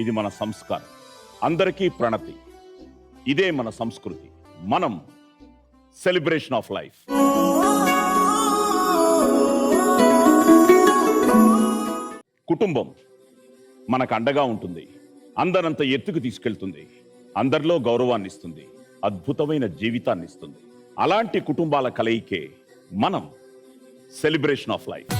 ఇది మన సంస్కారం. అందరికీ ప్రణతి. ఇదే మన సంస్కృతి. మనం సెలబ్రేషన్ ఆఫ్ లైఫ్. కుటుంబం మనకు అండగా ఉంటుంది, అందరంత ఎత్తుకు తీసుకెళ్తుంది, అందరిలో గౌరవాన్ని ఇస్తుంది, అద్భుతమైన జీవితాన్ని ఇస్తుంది. అలాంటి కుటుంబాల కలయికే మనం సెలబ్రేషన్ ఆఫ్ లైఫ్.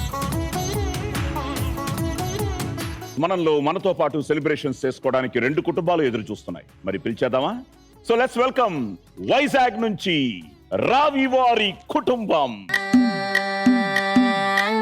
మనలో మనతో పాటు సెలబ్రేషన్స్ చేసుకోవడానికి 2 కుటుంబాలు ఎదురు చూస్తున్నాయి. మరి పిలిచేద్దామా? సో లెట్స్ వెల్కమ్ వైజాగ్ నుంచి రావి వారి కుటుంబం.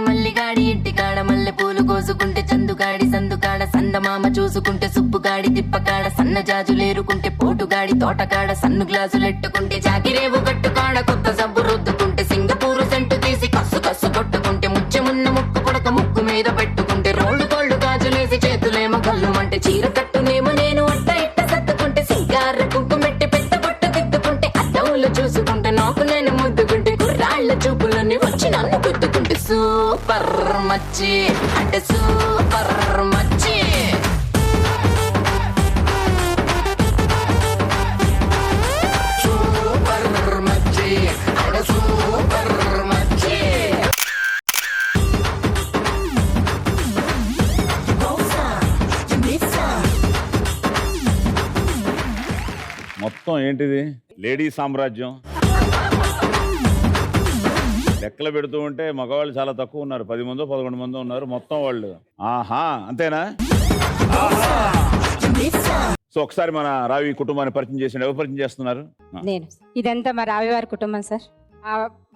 మల్లిగాడి ఇంటికాడ మల్లె పూలు కోసుకుంటే, చందుగాడి సందుకాడ సందమామ చూసుకుంటే, సుబ్బుగాడి తిప్పకాడ సన్న జాజులేరుకుంటే, పోటుగాడి తోటకాడ సన్ను గ్లాసులెట్టుకుంటే, జాకిరేవు గట్టుకాడ కొత్త సబ్బు రుద్దుకుంటే, సింగపూరు సెంటు తీసి కస్సు కస్సు కొట్టుకుంటే, ముచ్చెమున్న ముక్కు పొడక ముక్కు మీద పెట్టుకుంటే, రోడ్డు కోళ్ళు గాజులేసి చేతులేమో గల్లుమంటే, చీర కట్టునేమో నేను అట్ట ఇట్ట సత్తుకుంటే, సింగార కుంకుమెట్టి పెట్ట బొట్టు దిద్దుకుంటే, అద్దంలో చూసుకుంటే నాకు నేను ముద్దుకుంటే, కుర్రాళ్ళ చూపులన్నీ వచ్చి నన్ను గుద్దుకుంటే, సూపర్ మచ్చి అంటే సూపర్ మచ్చి. సూపర్ మచ్చి అంటే సూపర్ మచ్చి. మొత్తం ఏంటిది? లేడీ సామ్రాజ్యం. లెక్కలు పెడుతూ ఉంటే మగవాళ్ళు చాలా తక్కువ ఉన్నారు. 10 మందో 11 మందో ఉన్నారు మొత్తం వాళ్ళు. ఆహా, అంతేనా? సో ఒకసారి మన రావి కుటుంబాన్ని పరిచయం చేసి ఎవరు పరిచయం చేస్తున్నారు? నేను. ఇదంతా మా రావివారి కుటుంబం సార్.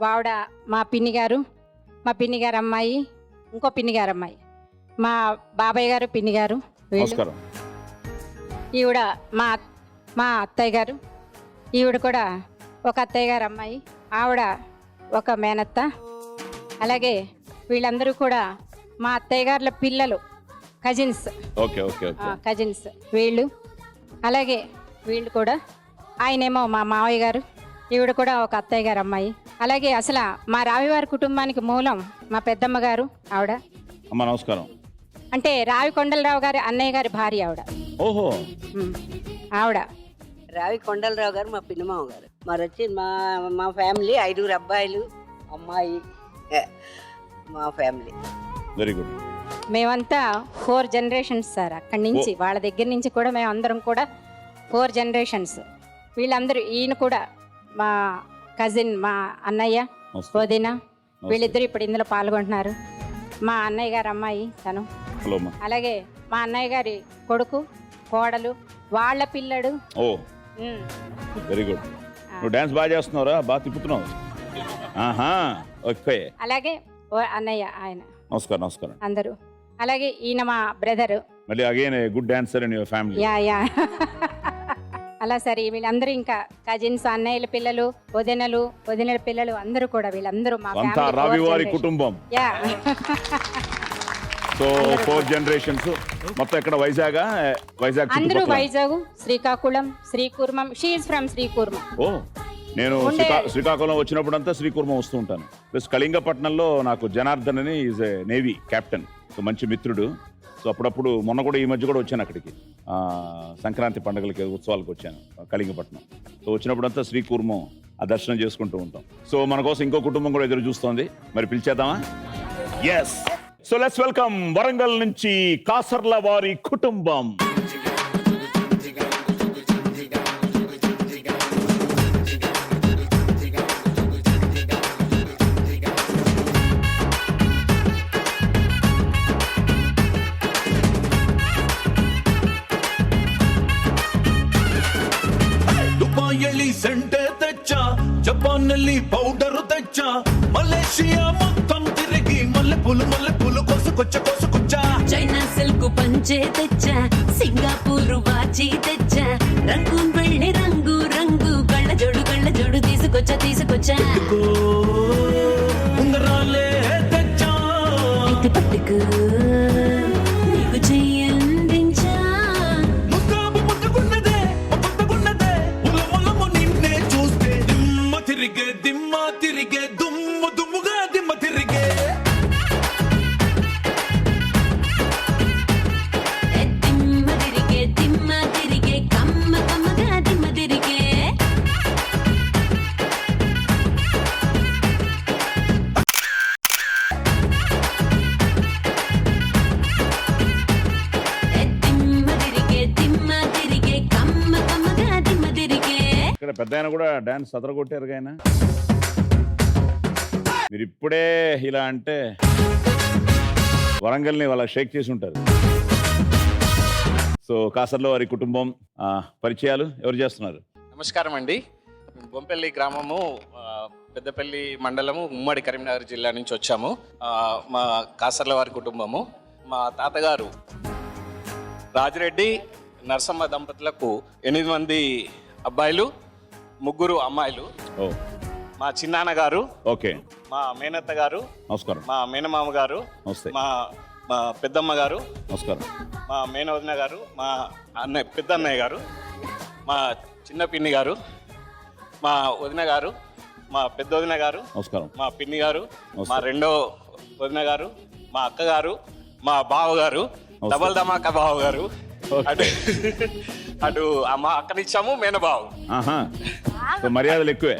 వావిడ మా పిన్ని గారు, మా పిన్ని గారు అమ్మాయి, ఇంకో పిన్ని గారు అమ్మాయి, మా బాబాయ్ గారు, పిన్ని గారు. నమస్కారం. ఈవిడ మా అత్తయ్య గారు. ఈవిడ కూడా ఒక అత్తయ్య గారు అమ్మాయి, ఆవిడ ఒక మేనత్త. అలాగే వీళ్ళందరూ కూడా మా అత్తయ్య గారుల పిల్లలు, cousins. Okay okay okay. Cousins వీళ్ళు. అలాగే వీళ్ళు కూడా, ఆయనేమో మా మావయ్య గారు, ఈవిడ కూడా ఒక అత్తయ్య గారు అమ్మాయి. అలాగే అసలు మా రావివారి కుటుంబానికి మూలం మా పెద్దమ్మ గారు. ఆవిడ అమ్మ నమస్కారం. అంటే రావి కొండలరావు గారి అన్నయ్య గారి భార్య ఆవిడ. ఓహో. ఆవిడ రావి కొండలరావు గారు మా పిన్నమామ గారు. మరి వచ్చి మా ఫ్యామిలీ 5 అబ్బాయిలు, అమ్మాయి, మా ఫ్యామిలీ. Very good. మేమంతా 4 జనరేషన్స్ సార్. అక్కడి నుంచి వాళ్ళ దగ్గర నుంచి కూడా మేము అందరం కూడా 4 జనరేషన్స్. వీళ్ళందరూ, ఈయన కూడా మా కజిన్, మా అన్నయ్య వదిన, వీళ్ళిద్దరు ఇప్పుడు ఇందులో పాల్గొంటున్నారు. మా అన్నయ్య గారి అమ్మాయి తను. అలాగే మా అన్నయ్య గారి కొడుకు, కోడలు, వాళ్ళ పిల్లడు. ఓ వెరీ గుడ్. నువ్వు డాన్స్ బాగా చేస్తున్నావురా? బాగా తిప్పుతున్నావు. ఆహా ఓకే. అలాగే అన్నయ్య, ఆయన. నమస్కారం. నమస్కారం అందరూ. అలాగే ఈయన మా బ్రదరు. మళ్ళీ again good dancer in your family. Yeah అలా సరే. వీళ్ళందరూ ఇంకా కజిన్స్, అన్నయ్యల పిల్లలు, వదినల పిల్లలు అందరూ కూడా, వీళ్ళందరూ మా అంతా రావివారి కుటుంబం. యా. సో 4 జనరేషన్స్ మొత్తం. ఎక్కడ? వైజాగ్. అందరూ Vizag, Srikakulam, Srikurmam. She is from Srikurmam. ఓ, నేను శ్రీకాకుళం వచ్చినప్పుడు అంతా శ్రీకూర్మం వస్తూ ఉంటాను. ప్లస్ కళింగపట్నంలో నాకు జనార్దన్ అని is a navy captain. So మంచి మిత్రుడు. సో అప్పుడప్పుడు మొన్న కూడా, ఈ మధ్య కూడా వచ్చాను అక్కడికి. సంక్రాంతి పండుగలకి, ఉత్సవాలకు వచ్చాను కళింగపట్నం. సో వచ్చినప్పుడంతా శ్రీకూర్మం ఆ దర్శనం చేసుకుంటూ ఉంటాం. సో మన కోసం ఇంకో కుటుంబం కూడా ఎదురు చూస్తోంది. మరి పిలిచేద్దామా? Yes. So let's welcome Warangal నుంచి కాసర్ల వారి కుటుంబం. ದುಬಾಯಲ್ಲಿ ಸೆಂಟೆ ತೆಚ್ಚ, ಜಪಾನ್ನಲ್ಲಿ ಪೌಡರ್ ತೆಚ್ಚ, ಮಲೇಷಿಯಾ ಮೊತ್ತಂ ತಿರುಗಿ ಮಲ್ಲೆ పూలు కోసుకొచ్చా. చైనా సిల్క్ పంచే తెచ్చా, సింగపూర్ వాచి తెచ్చా, రంగూన్ వెళ్ళి రంగు కళ్ళ జోడు తీసుకొచ్చా. ఉంగరాలే తెచ్చా, పట్టుకు నీకు చెయ్యందించా. ముద్దుగున్నదే ఉలములము నిన్నే చూస్తే దిమ్మ తిరిగే దుమ్ముగా దిమ్మ తిరిగే. దిమ్మ తిరిగే ఇక్కడ పెద్ద ఆయన కూడా డాన్స్ సదరగొట్టారు ఆయన. మీరు ఇప్పుడే ఇలా అంటే వరంగల్ని వాళ్ళ షేక్ చేసి ఉంటారు. సో కాసర్లో వారి కుటుంబం పరిచయాలు ఎవరు చేస్తున్నారు? నమస్కారం అండి. బొంపల్లి గ్రామము, పెద్దపల్లి మండలము, ఉమ్మడి కరీంనగర్ జిల్లా నుంచి వచ్చాము. మా కాసర్ల వారి కుటుంబము. మా తాతగారు రాజిరెడ్డి నరసమ్మ దంపతులకు 8 మంది అబ్బాయిలు, 3 అమ్మాయిలు. ఓ మా చిన్నాన్న గారు, ఓకే, మా మేనత్త గారు, నమస్కారం. మా మేనమామ గారు, నమస్తే. మా మా పెద్దమ్మ గారు, నమస్కారం. మా మేనవదిన గారు, మా అన్నయ్య పెద్ద అన్నయ్య గారు, మా చిన్న పిన్ని గారు, మా వదిన గారు, మా పెద్ద వదిన గారు, నమస్కారం. మా పిన్ని గారు, నమస్తే. మా రెండో వదిన గారు, మా అక్క గారు, మా బావ గారు, డబల్ ధమాకా బావ గారు. ఓకే. అటు అటు మా అక్కనిచ్చాము మేనబావు. ఆహా, సో మర్యాదలు ఎక్కువే.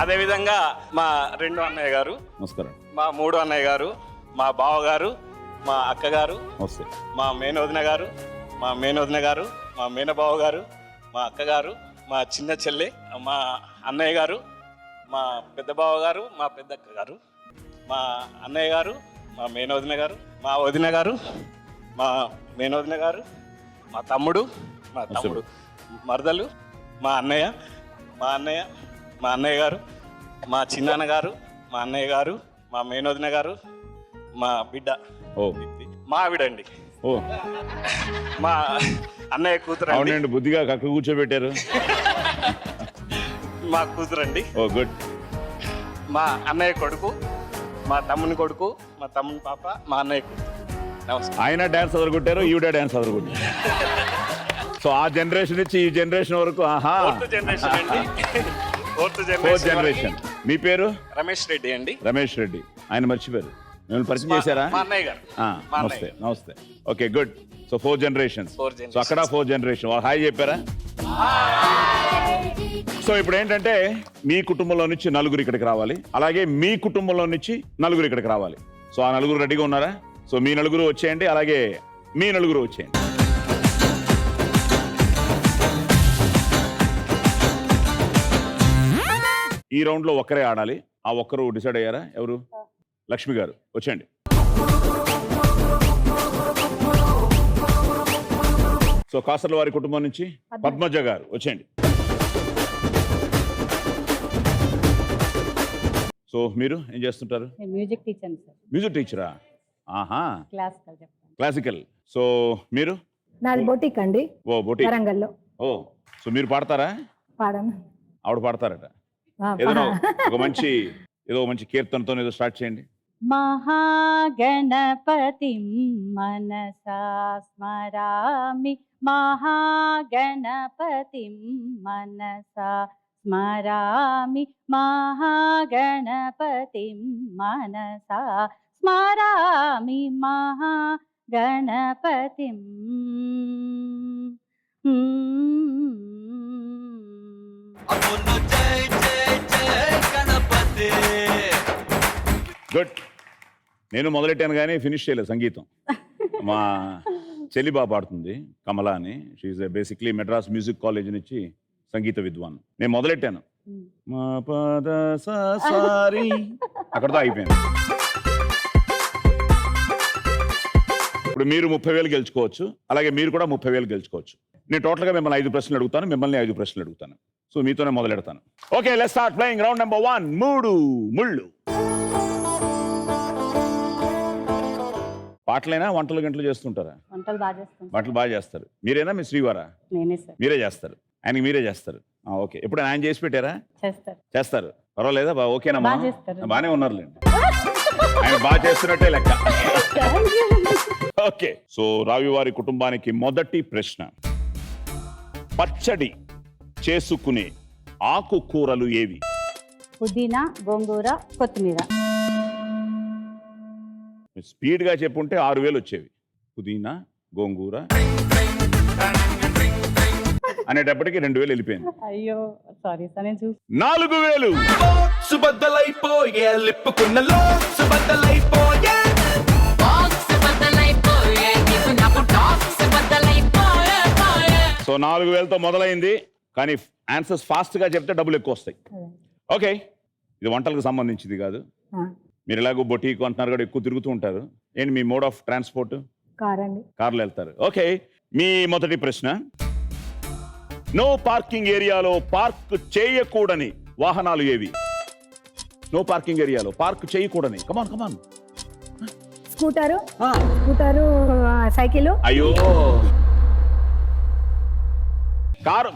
అదేవిధంగా మా రెండో అన్నయ్య గారు, నమస్కారం. మా 3 అన్నయ్య గారు, మా బావ గారు, మా అక్క గారు, నమస్తే. మా మేనవదిన గారు, మా మేనవదిన గారు, మా మేనబావ గారు, మా అక్క గారు, మా చిన్న చెల్లె, మా అన్నయ్య గారు, మా పెద్ద బావ గారు, మా పెద్ద అక్క గారు, మా అన్నయ్య గారు, మా మేనవదిన గారు, మా వదిన గారు, మా మేనవదిన గారు, మా తమ్ముడు, మరదలు, మా అన్నయ్య, మా అన్నయ్య గారు, మా చిన్నాన్న గారు, మా అన్నయ్య గారు, మా మేనవదిన గారు, మా బిడ్డ, ఓ మా ఆవిడండి, ఓ మా అన్నయ్య కూతురండి, అవునండి, బుద్ధిగా కక్క కూర్చోబెట్టారు. మా కూతురండి, ఓ గుడ్. మా అన్నయ్య కొడుకు, మా తమ్ముని కొడుకు, మా తమ్ముని పాప, మా అన్నయ్య కొడుకు. నమస్కారం. ఆయన డాన్స్ అదరగొట్టారు, ఈవిడ డాన్స్ అదరగొట్టారు. సో ఆ జనరేషన్ నుంచి ఈ జనరేషన్ వరకు, ఆహా, ఫోర్త్ జనరేషన్ అండి. Fourth fourth generation. మీ పేరు? రమేష్ రెడ్డి అండి. రమేష్ రెడ్డి. ఆయన మర్చిపోయారు, మిమ్మల్ని పరిచయం చేశారా? మా అన్నయ్య గారు. మా నమస్తే. అన్నయ్య. నమస్తే. Okay, good. So 4 generations. 4 generations. So అక్కడ 4 జనరేషన్. వాళ్ళు హాయ్ చెప్పారా? సో ఇప్పుడు ఏంటంటే మీ కుటుంబంలో నుంచి 4 ఇక్కడికి రావాలి, అలాగే మీ కుటుంబంలో నుంచి 4 ఇక్కడికి రావాలి. సో ఆ 4 రెడీగా ఉన్నారా? సో మీ 4 వచ్చేయండి, అలాగే మీ 4 వచ్చేయండి. ఈ రౌండ్ లో ఒక్కరే ఆడాలి. ఆ ఒక్కరు డిసైడ్ అయ్యారా? ఎవరు? లక్ష్మి గారు వచ్చేయండి. సో కాసర్ల వారి కుటుంబం నుంచి పద్మజ గారు వచ్చేయండి. సో మీరు ఏం చేస్తుంటారు? Music teacher sir. మ్యూజిక్ టీచరా? ఆహా, క్లాసికల్ చెప్తాను. క్లాసికల్. సో మీరు? నాది బొటిక్ అండి, ఓ బొటిక్. వరంగల్లో. ఓ, సో మీరు పాడతారా? పాడను. ఆవిడ పాడతారట. ఆ, ఏదో ఒక మంచి కీర్తనతో ఏదో స్టార్ట్ చేయండి. మహాగణపతిం మనసా స్మరామి, మహాగణపతిం మనసా స్మరామి, మహాగణపతిం మనసా స్మరామి, మహాగణపతిం. గుడ్. నేను మొదలెట్టాను కానీ ఫినిష్ చేయలేదు సంగీతం. మా చెల్లి బాగా పాడుతుంది, కమలా అని. She basically Madras music college నుంచి సంగీత విద్వాన్. నేను మొదలెట్టాను, మా పద సారి, అక్కడతో అయిపోయింది. ఇప్పుడు మీరు 30,000 గెలుచుకోవచ్చు, అలాగే మీరు కూడా 30,000 గెలుచుకోవచ్చు. నేను టోటల్గా మిమ్మల్ని 5 ప్రశ్నలు అడుగుతాను, మిమ్మల్ని 5 ప్రశ్నలు అడుగుతాను. సో మీతోనే మొదలెడతాను. Okay, let's start playing round number 1. 3 ముళ్ళు. పాటలైనా వంటలు గంటలు చేస్తుంటారా? వంటలు బాగా చేస్తాను. వంటలు బాగా చేస్తారు. మీరేనా మీ శ్రీవారా? నేనే సార్. మీరే చేస్తారు, ఆయనకి మీరే చేస్తారు. ఓకే, ఎప్పుడు ఆయన చేసి పెట్టారా? చేస్తారు. చేస్తారు, పర్వాలేదా? ఓకేనా? బాగా చేస్తారు. బాగానే ఉన్నారులేండి, ఆయన బాగా చేస్తున్నట్టే లెక్క. ఓకే, సో రావి వారి కుటుంబానికి మొదటి ప్రశ్న. పచ్చడి చేసుకునే ఆకుకూరలు ఏవి? పుదీనా, గోంగూర, కొత్తిమీర. స్పీడ్ గా చెప్పుంటే 6,000 వచ్చేవి. పుదీనా, గోంగూర అనేటప్పటికి 2,000 వెళ్ళిపోయింది. అయ్యో సారీ సార్, నేను చూసి 4,000. సుబద్దలైపోయే లిప్పుకున్న లో సుబద్దలైపోయే సో 4,000తో మొదలైంది. కానీ ఆన్సర్స్ ఫాస్ట్గా చెప్తే డబ్బులు ఎక్కువ వస్తాయి. ఓకే, ఇది వంటలకు సంబంధించింది కాదు. మీరు ఎలాగో బొటీక్ అంటున్నారు కూడా ఎక్కువ తిరుగుతూ ఉంటారు. ఏంటి మీ మోడ్ ఆఫ్ ట్రాన్స్పోర్ట్? కార్ అండి. కార్లో వెళ్తారు. ఓకే, మీ మొదటి ప్రశ్న, నో పార్కింగ్ ఏరియాలో పార్క్ చేయకూడని వాహనాలు ఏవి? నో పార్కింగ్ ఏరియాలో పార్క్ చేయకూడని. Come on come on. Scooter, cycle. అయ్యో,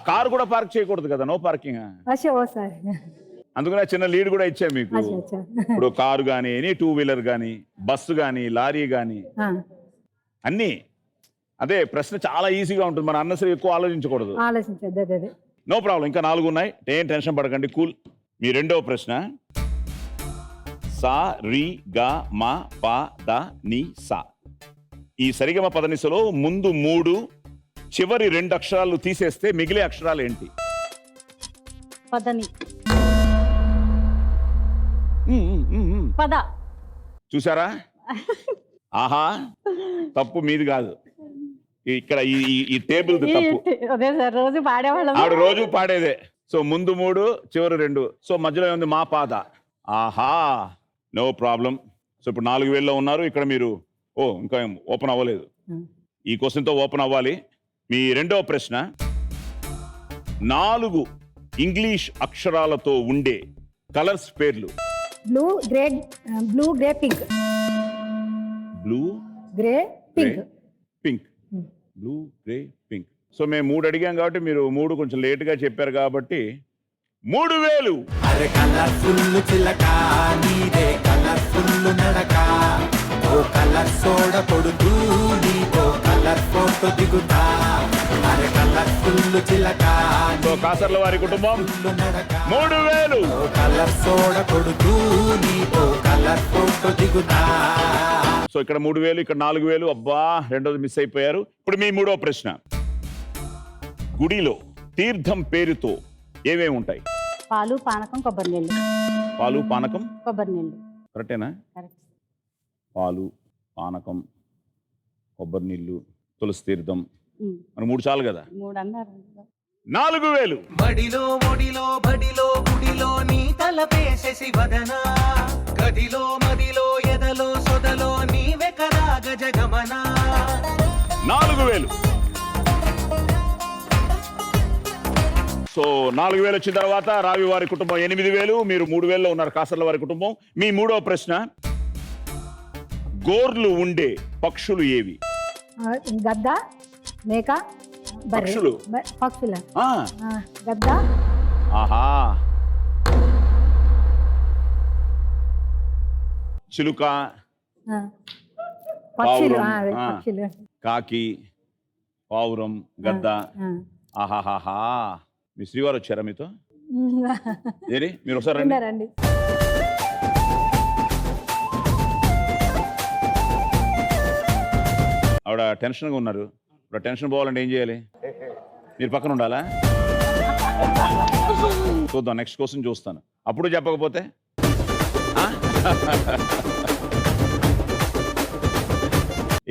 కారు కూడా పార్క్ చేయకూడదు కదా, నో పార్కింగ్. సార్. అందుకనే చిన్న లీడ్ కూడా ఇచ్చా మీకు. ఇప్పుడు కారు కానీ, ఎనీ 2 వీలర్ కానీ, బస్సు కానీ, లారీ కానీ అన్నీ. అదే ప్రశ్న చాలా ఈజీగా ఉంటుంది, మన అన్నసరి ఎక్కువ ఆలోచించకూడదు. ఆలోచించదు. No problem. ఇంకా 4 ఉన్నాయి, ఏం టెన్షన్ పడకండి, కూల్. మీ రెండవ ప్రశ్న, సా రి గా మా పా ద ని సా. ఈ సరిగమ పదనిసలో ముందు 3, చివరి 2 అక్షరాలు తీసేస్తే మిగిలే అక్షరాలు ఏంటి? పదని. పద. చూసారా? ఆహా, తప్పు మీది కాదు, ఇక్కడ ఈ టేబుల్ తప్పు. అదే సార్, రోజు పాడేవాళ్ళం. ఆవిడ రోజు పాడేదే. సో ముందు 3, చివరి 2. సో మధ్యలో ఉంది మా పాద. ఆహా, నో ప్రాబ్లం. సో ఇప్పుడు 4,000లో ఉన్నారు. ఇక్కడ మీరు ఇంకా ఓపెన్ అవ్వలేదు. ఈ క్వశ్చన్తో ఓపెన్ అవ్వాలి. మీ రెండవ ప్రశ్న, 4 ఇంగ్లీష్ అక్షరాలతో ఉండే కలర్స్ పేర్లు. Blue, grey, pink. Blue, grey, pink. Pink. Blue, grey, pink. So మేము 3 అడిగాం కాబట్టి మీరు 3 కొంచెం లేట్గా చెప్పారు కాబట్టి 3,000. అరే కలర్ఫుల్ చిలక నీదే కలర్ఫుల్ నడక, ఓ కలర్ సోడ కొడుతూ నీతో కలర్ ఫోటో దిగుతా. అరే కలర్ఫుల్ చిలక సో కాసర్ల వారి కుటుంబం 3,000. ఓ కలర్ సోడ కొడుతూ నీతో కలర్ ఫోటో దిగుతా. సో ఇక్కడ 3,000, ఇక్కడ 4,000. అబ్బా, రెండోది మిస్ అయిపోయారు. ఇప్పుడు మీ మూడో ప్రశ్న, గుడిలో తీర్థం పేరుతో ఏమేమి ఉంటాయి? పాలు, పానకం, కొబ్బరి నీళ్ళు. పాలు, పానకం, కొబ్బరి నీళ్ళు. కరెక్టేనా? పాలు, పానకం, కొబ్బరి నీళ్ళు, తులసి తీర్థం. మన 3 చాలు కదా. 3 అన్నారు. 4,000. బడిలో ఒడిలో బడిలో గుడిలో నీ తలపేసేసి వదనా, గదిలో మదిలో ఎదలో సొదలో నీవే కదా గజగమనా. 4,000. సో 4,000 వచ్చిన తర్వాత రావి వారి కుటుంబం 8,000. మీరు 3,000లో ఉన్నారు, కాసర్ల వారి కుటుంబం. మీ మూడో ప్రశ్న, గోర్లు ఉండే పక్షులు ఏవి? గద్ద, మేక, పక్షులు. పక్షుల. ఆ, గద్ద. ఆహా, చిలుక, పక్షులు. పావురం, పక్షులు. కాకి, పావురం, గద్ద. ఆహాహాహా, మీ శ్రీవారు వచ్చారా మీతో? ఏరి మీరు ఒకసారి రండి. రండి. ఆవిడ టెన్షన్గా ఉన్నారు. ఇప్పుడు టెన్షన్ పోవాలంటే ఏం చేయాలి? మీరు పక్కన ఉండాలా? చూద్దాం, నెక్స్ట్ క్వశ్చన్ చూస్తాను. అప్పుడు చెప్పకపోతే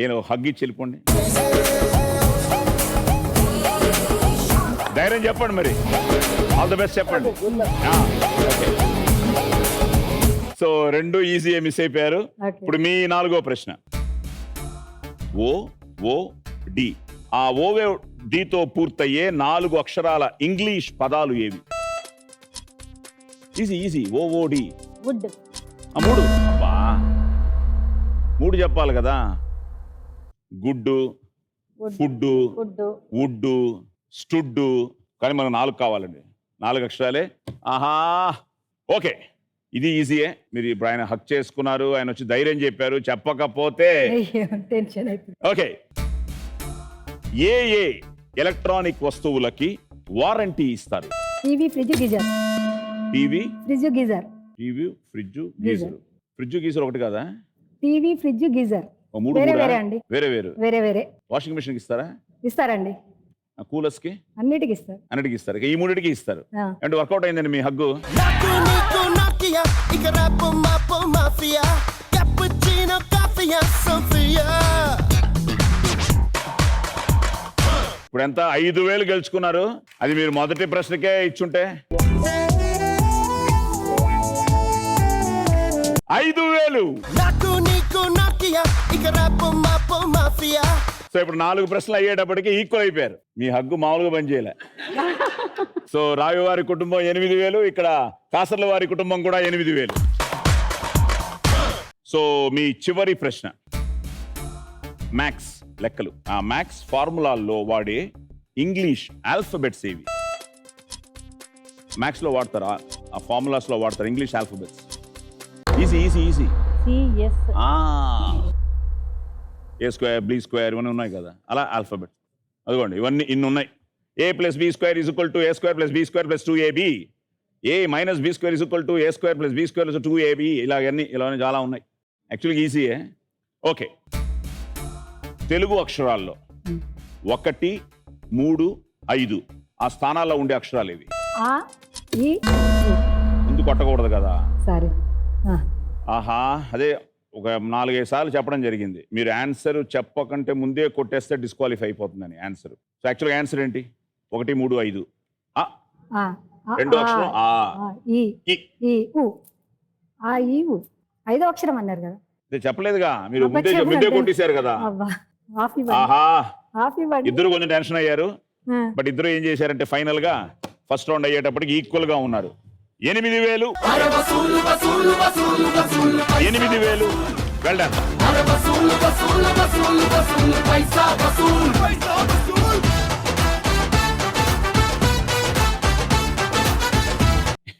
ఏదో హగ్ ఇచ్చి వెళ్ళిపోండి. ధైర్యం చెప్పండి, మరి ఆల్ ది బెస్ట్ చెప్పండి. సో 2 ఈజీగా మిస్ అయిపోయారు. ఇప్పుడు మీ 4వ ప్రశ్న, OOD. ఆ OODతో పూర్తయ్యే 4 అక్షరాల ఇంగ్లీష్ పదాలు ఏవి? ఈజీ. OOD. వుడ్. 3. అబ్బా, 3 చెప్పాలి కదా. గుడ్డు, ఫుడ్డు, వుడ్డు, స్టుడ్డు. కానీ మనకు 4 కావాలండి. 4 అక్షరాలే. ఆహా, ఓకే, ఇది ఈజీయే. మీరు ఇప్పుడు ఆయన హక్ చేసుకున్నారు, ఆయన వచ్చి ధైర్యం చెప్పారు. చెప్పకపోతే టెన్షన్ అయిపోయింది. ఓకే, ఏ ఎలక్ట్రానిక్ వస్తువులకి వారంటీ ఇస్తారు? TV, fridge, geyser. TV, fridge, geyser. TV, fridge, geyser. Fridge, geyser ఒకటి కదా? TV, fridge, geyser. 3 వేరే అండి. వేరే. వాషింగ్ మిషన్ ఇస్తారా? ఇస్తారండి. కూలర్స్ కి అన్నిటికి ఇస్తారు. అన్నిటికి ఇస్తారు. ఈ 3టికి ఇస్తారు. అంటే వర్కౌట్ అయిందండి మీ హగ్గు. ఇప్పుడు ఎంత 5,000 గెలుచుకున్నారు. అది మీరు మొదటి ప్రశ్నకే ఇచ్చుంటే 5,000. నాకు నీకు నాకియా ఇక రేపు మాపు మాఫియా. సో ఇప్పుడు 4 ప్రశ్నలు అయ్యేటప్పటికి ఈక్వల్ అయిపోయారు. మీ హగ్గు మామూలుగా పనిచేయలే. సో రావి వారి కుటుంబం 8,000, ఇక్కడ కాసర్ల వారి కుటుంబం కూడా 8,000. సో మీ చివరి ప్రశ్న మ్యాథ్స్ లెక్కలు. ఆ మ్యాథ్స్ ఫార్ములాల్లో వాడే ఇంగ్లీష్ ఆల్ఫబెట్స్ ఏవి? మ్యాథ్స్ లో వాడతారా? ఆ ఫార్ములాస్ లో వాడతారు English alphabets. Easy easy easy. A square, B square ఇవన్నీ ఉన్నాయి కదా, అలా ఆల్ఫబెట్. అదిగోండి ఇవన్నీ ఇన్ని ఉన్నాయి. a + b² = a² + b² + 2ab. a - b² = a² + b² + 2ab. ఇలాగన్నీ చాలా ఉన్నాయి. యాక్చువల్గా ఈజీయే. ఓకే, తెలుగు అక్షరాల్లో 1, 3, 5 ఆ స్థానాల్లో ఉండే అక్షరాలు ఇవి. ఆ ఈ ముందు కొట్టకూడదు కదా. సరే ఆహా, అదే ఒక 4-5 సార్లు చెప్పడం జరిగింది. మీరు ఆన్సర్ చెప్పకంటే ముందే కొట్టేస్తే డిస్క్వాలిఫై అయిపోతుందని ఆన్సర్. సో యాక్చువల్గా ఆన్సర్ ఏంటి? 1, 3, 5. రెండో అక్షరం ఆ. ఈ ఈ. ఈ ఉ. ఆ ఈ ఉ. 5వ అక్షరం అన్నారు కదా. ఇది చెప్పలేదుగా మీరు, ముందే కొట్టేశారు కదా. అబ్బా, హాఫ్ ఇవ్వండి. ఆహా, హాఫ్ ఇవ్వండి. ఇద్దరు కొంచెం టెన్షన్ అయ్యారు. బట్ ఇద్దరు ఏం చేశారంటే ఫైనల్ గా ఫస్ట్ రౌండ్ అయ్యేటప్పటికి ఈక్వల్ గా ఉన్నారు. 8,000. 8,000 వెల్ డన్.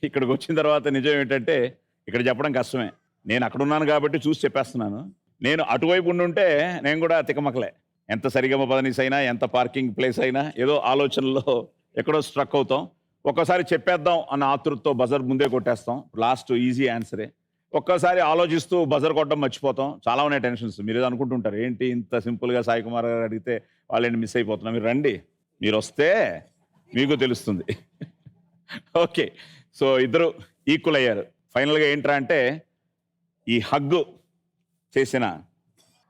ఇక్కడికి వచ్చిన తర్వాత నిజం ఏంటంటే ఇక్కడ చెప్పడం కష్టమే. నేను అక్కడ ఉన్నాను కాబట్టి చూసి చెప్పేస్తున్నాను. నేను అటువైపు ఉండుంటే నేను కూడా తికమకలే. ఎంత సరిగమ పదనీస్ అయినా, ఎంత పార్కింగ్ ప్లేస్ అయినా ఏదో ఆలోచనలో ఎక్కడో స్ట్రక్ అవుతాం. ఒక్కోసారి చెప్పేద్దాం అన్న ఆతృతతో బజర్ ముందే కొట్టేస్తాం. Last easy ఆన్సరే. ఒక్కోసారి ఆలోచిస్తూ బజర్ కొట్టడం మర్చిపోతాం. చాలా ఉన్నాయి టెన్షన్స్. మీరు ఏదో అనుకుంటుంటారు, ఏంటి ఇంత సింపుల్గా సాయి కుమార్ గారు అడిగితే వాళ్ళేంటి మిస్ అయిపోతున్నాం. మీరు రండి, మీరు వస్తే మీకు తెలుస్తుంది. ఓకే, సో ఇద్దరు ఈక్వల్ అయ్యారు. ఫైనల్గా ఏంట్రా అంటే ఈ హగ్గు చేసిన,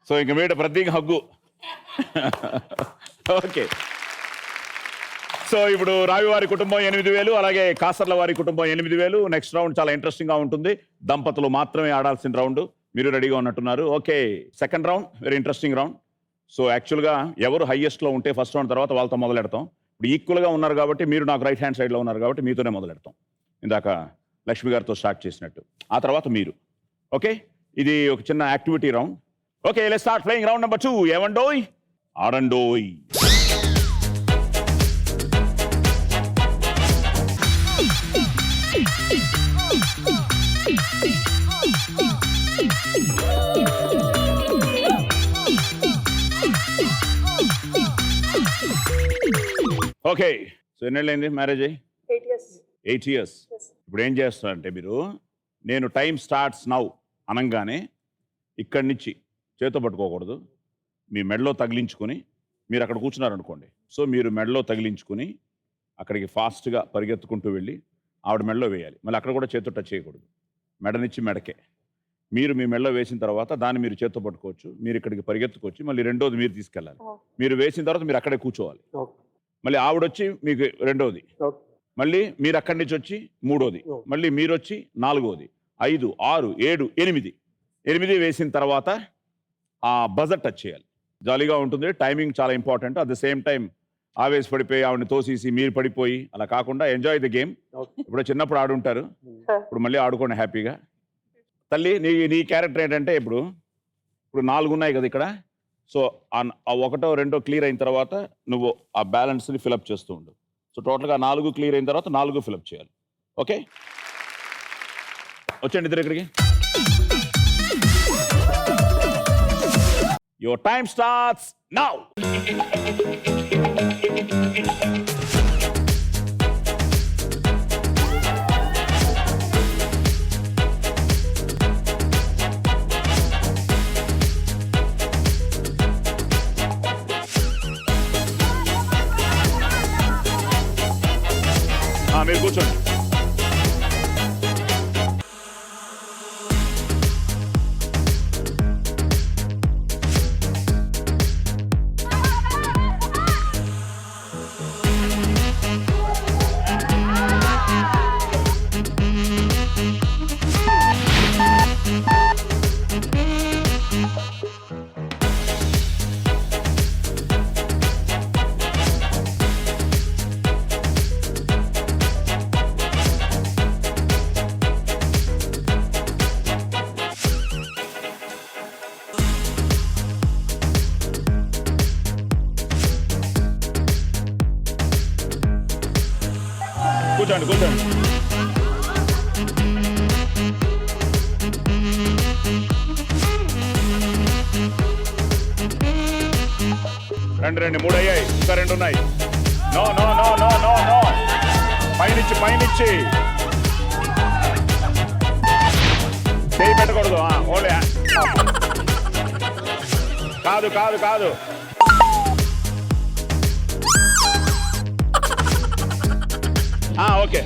సో ఇంక మీద ప్రతి హగ్గు. ఓకే, సో ఇప్పుడు రావి వారి కుటుంబం 8,000, అలాగే కాసర్ల వారి కుటుంబం 8,000. నెక్స్ట్ రౌండ్ చాలా ఇంట్రెస్టింగ్ గా ఉంటుంది. దంపతులు మాత్రమే ఆడాల్సిన రౌండ్. మీరు రెడీగా ఉన్నట్టున్నారు. Okay, second round very interesting round. So యాక్చువల్గా ఎవరు హైయెస్ట్ లో ఉంటే ఫస్ట్ రౌండ్ తర్వాత వాళ్ళతో మొదలెడతాం. ఇప్పుడు ఈక్వల్ గా ఉన్నారు కాబట్టి మీరు నాకు రైట్ హ్యాండ్ సైడ్ లో ఉన్నారు కాబట్టి మీతోనే మొదలెడతాం. ఇందాక లక్ష్మి గారితో స్టార్ట్ చేసినట్టు. ఆ తర్వాత మీరు. ఓకే, ఇది ఒక చిన్న activity round. Okay, let's start playing round number 2. ఏవండోయ్ ఆడండోయ్. ఓకే, సో ఎన్నేళ్ళైంది మ్యారేజ్ అయ్యి? 8 years. ఇప్పుడు ఏం చేస్తారంటే మీరు, నేను టైం స్టార్ట్స్ నౌ అనగానే ఇక్కడి నుంచి చేతో పట్టుకోకూడదు, మీ మెడలో తగిలించుకొని మీరు అక్కడ కూర్చున్నారనుకోండి. సో మీరు మెడలో తగిలించుకొని అక్కడికి ఫాస్ట్గా పరిగెత్తుకుంటూ వెళ్ళి ఆవిడ మెడలో వేయాలి. మళ్ళీ అక్కడ కూడా చేతో టచ్ చేయకూడదు. మెడ నుంచి మెడకే. మీరు మీ మెడలో వేసిన తర్వాత దాన్ని మీరు చేత్తో పట్టుకోవచ్చు. మీరు ఇక్కడికి పరిగెత్తుకోవచ్చు. మళ్ళీ రెండోది మీరు తీసుకెళ్ళాలి. మీరు వేసిన తర్వాత మీరు అక్కడే కూర్చోవాలి. మళ్ళీ ఆవిడొచ్చి మీకు రెండోది, మళ్ళీ మీరు అక్కడి నుంచి వచ్చి మూడోది, మళ్ళీ మీరు వచ్చి నాలుగోది, 5, 6, 7, 8 వేసిన తర్వాత ఆ బజర్ టచ్ చేయాలి. జాలీగా ఉంటుంది. టైమింగ్ చాలా important. At the same time ఆవేశపడిపోయి ఆవిడని తోసేసి మీరు పడిపోయి అలా కాకుండా ఎంజాయ్ ది గేమ్. ఇప్పుడు చిన్నప్పుడు ఆడుంటారు, ఇప్పుడు మళ్ళీ ఆడుకోండి హ్యాపీగా. తల్లి నీ క్యారెక్టర్ ఏంటంటే ఇప్పుడు 4 ఉన్నాయి కదా ఇక్కడ. సో ఆ 1, 2 క్లియర్ అయిన తర్వాత నువ్వు ఆ బ్యాలెన్స్ని ఫిలప్ చేస్తూ ఉండు. సో టోటల్గా 4 క్లియర్ అయిన తర్వాత 4 ఫిలప్ చేయాలి. ఓకే, వచ్చండి ఇద్దరు ఇక్కడికి. Your time starts now. మీరు కూర్చోండి. కూర్చోండి కూర్చోండి. రండి రండి, 3 అయ్యాయి, ఇంకా 2 ఉన్నాయి. No no no no no no, పైనుంచి పైనుంచి చేయి పెట్టకూడదు. ఓలే, కాదు కాదు కాదు. ఓకే,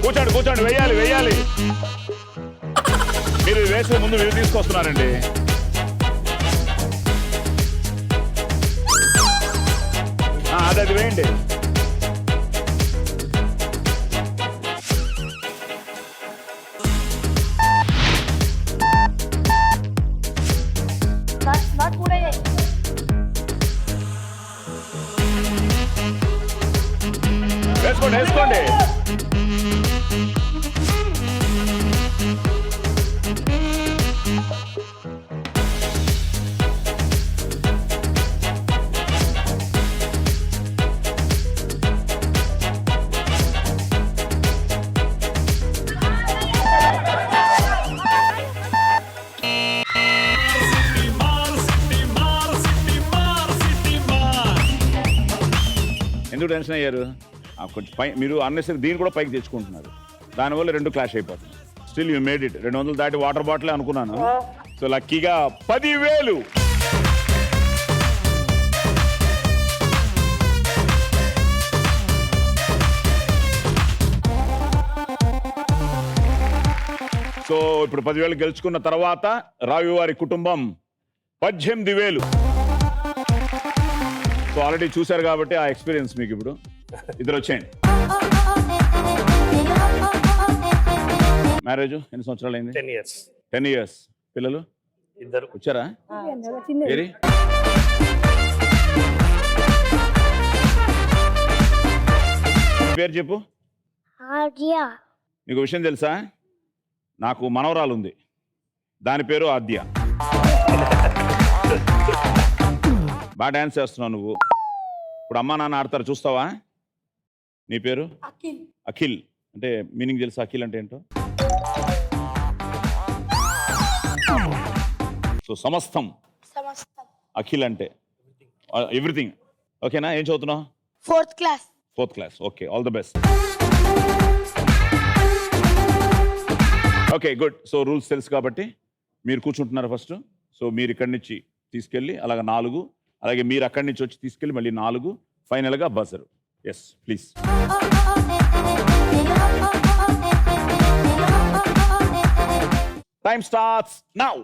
కూర్చోండి కూర్చోండి, వెయ్యాలి వెయ్యాలి. మీరు వేసే ముందు మీరు తీసుకొస్తున్నారండి. అది వేయండి. వేసుకోండి వేసుకోండి. ఎందుకు టెన్షన్ అయ్యారు? కొంచెం పై మీరు అన్నెసరి దీన్ని కూడా పైకి తెచ్చుకుంటున్నారు, దానివల్ల 2 క్లాష్ అయిపోతుంది. Still you made it. 200 దాటి వాటర్ బాటిల్ అనుకున్నాను. సో లక్కీగా 10,000. సో ఇప్పుడు 10,000 గెలుచుకున్న తర్వాత రావి వారి కుటుంబం 18,000. సో ఆల్రెడీ చూశారు కాబట్టి ఆ ఎక్స్పీరియన్స్ మీకు ఇప్పుడు. ఇద్దరు వచ్చేయండి. మ్యారేజ్ ఎన్ని సంవత్సరాలు అయింది? 10 years. 10 years. పిల్లలు ఇద్దరు వచ్చారా? ఏరి? పేరు చెప్పు. నీకు విషయం తెలుసా? నాకు మనవరాలు ఉంది, దాని పేరు ఆద్య. బాగా డాన్స్ చేస్తున్నావు నువ్వు. ఇప్పుడు అమ్మా నాన్న ఆడతారు, చూస్తావా? నీ పేరు? అఖిల్. అంటే మీనింగ్ తెలుసా అఖిల్ అంటే ఏంటో? సో సమస్తం అఖిల్ అంటే ఎవ్రీథింగ్. ఓకేనా? ఏం చదువుతున్నావు? 4th class. 4th class. Okay, all the best. Okay, good. So rules తెలుసు కాబట్టి మీరు కూర్చుంటున్నారు ఫస్ట్. సో మీరు ఇక్కడి నుంచి తీసుకెళ్ళి అలాగ 4, అలాగే మీరు అక్కడి నుంచి వచ్చి తీసుకెళ్ళి మళ్ళీ 4, ఫైనల్గా buzzer. Yes please. Time starts now.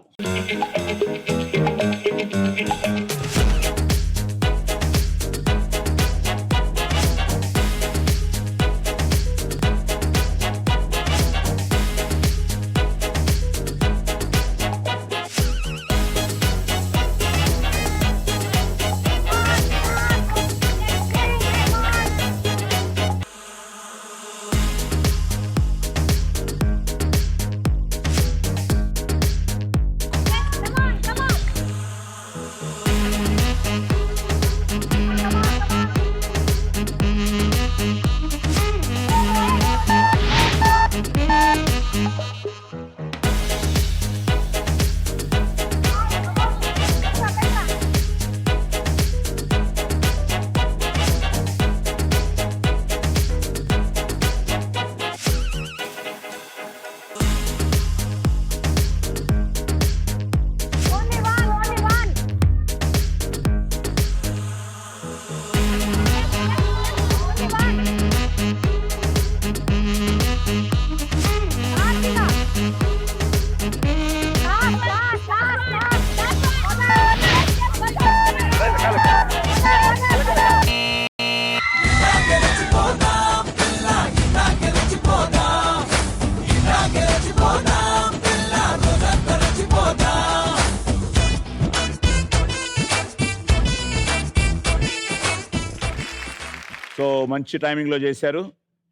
So మంచి టైమింగ్లో చేశారు.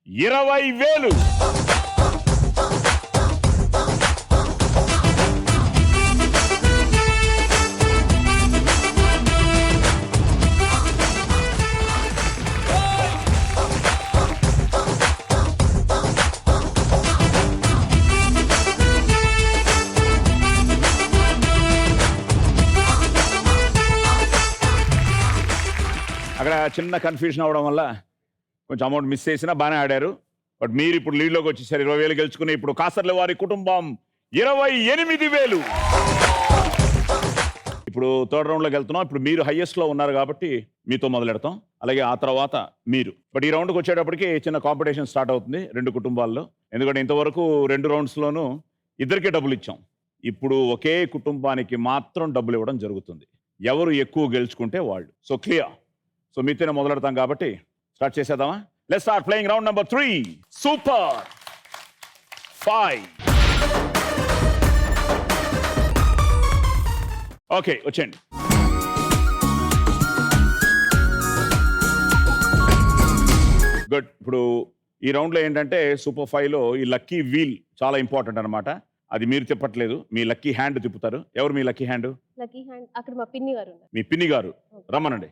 20,000. అక్కడ చిన్న కన్ఫ్యూజన్ అవడం వల్ల కొంచెం అమౌంట్ మిస్ చేసినా బాగానే ఆడారు. బట్ మీరు ఇప్పుడు లీడ్లోకి వచ్చేసారు. 20,000 గెలుచుకుని ఇప్పుడు కాసర్ల వారి కుటుంబం 28,000. ఇప్పుడు థర్డ్ రౌండ్లోకి వెళ్తున్నాం. ఇప్పుడు మీరు హైయెస్ట్లో ఉన్నారు కాబట్టి మీతో మొదలెడతాం. అలాగే ఆ తర్వాత మీరు. బట్ ఈ రౌండ్కి వచ్చేటప్పటికి చిన్న కాంపిటీషన్ స్టార్ట్ అవుతుంది 2 కుటుంబాల్లో. ఎందుకంటే ఇంతవరకు 2 రౌండ్స్లోనూ ఇద్దరికే డబ్బులు ఇచ్చాం. ఇప్పుడు ఒకే కుటుంబానికి మాత్రం డబ్బులు ఇవ్వడం జరుగుతుంది. ఎవరు ఎక్కువ గెలుచుకుంటే వాళ్ళు. So clear. సో మీతోనే మొదలెడతాం కాబట్టి స్టార్ట్ చేసేద్దామా? Let's start playing round number 3. Super 5. Okay, వచ్చేయండి. గుడ్. ఇప్పుడు ఈ రౌండ్లో ఏంటంటే సూపర్ 5లో ఈ లక్కీ వీల్ చాలా ఇంపార్టెంట్ అనమాట. అది మీరు తిప్పట్లేదు, మీ లక్కీ హ్యాండ్ తిప్పుతారు. ఎవరు మీ లక్కీ హ్యాండ్? లక్కీ హ్యాండ్ అక్కడ మా పిన్ని గారు ఉన్నారు. మీ పిన్ని గారు రమ్మనండి.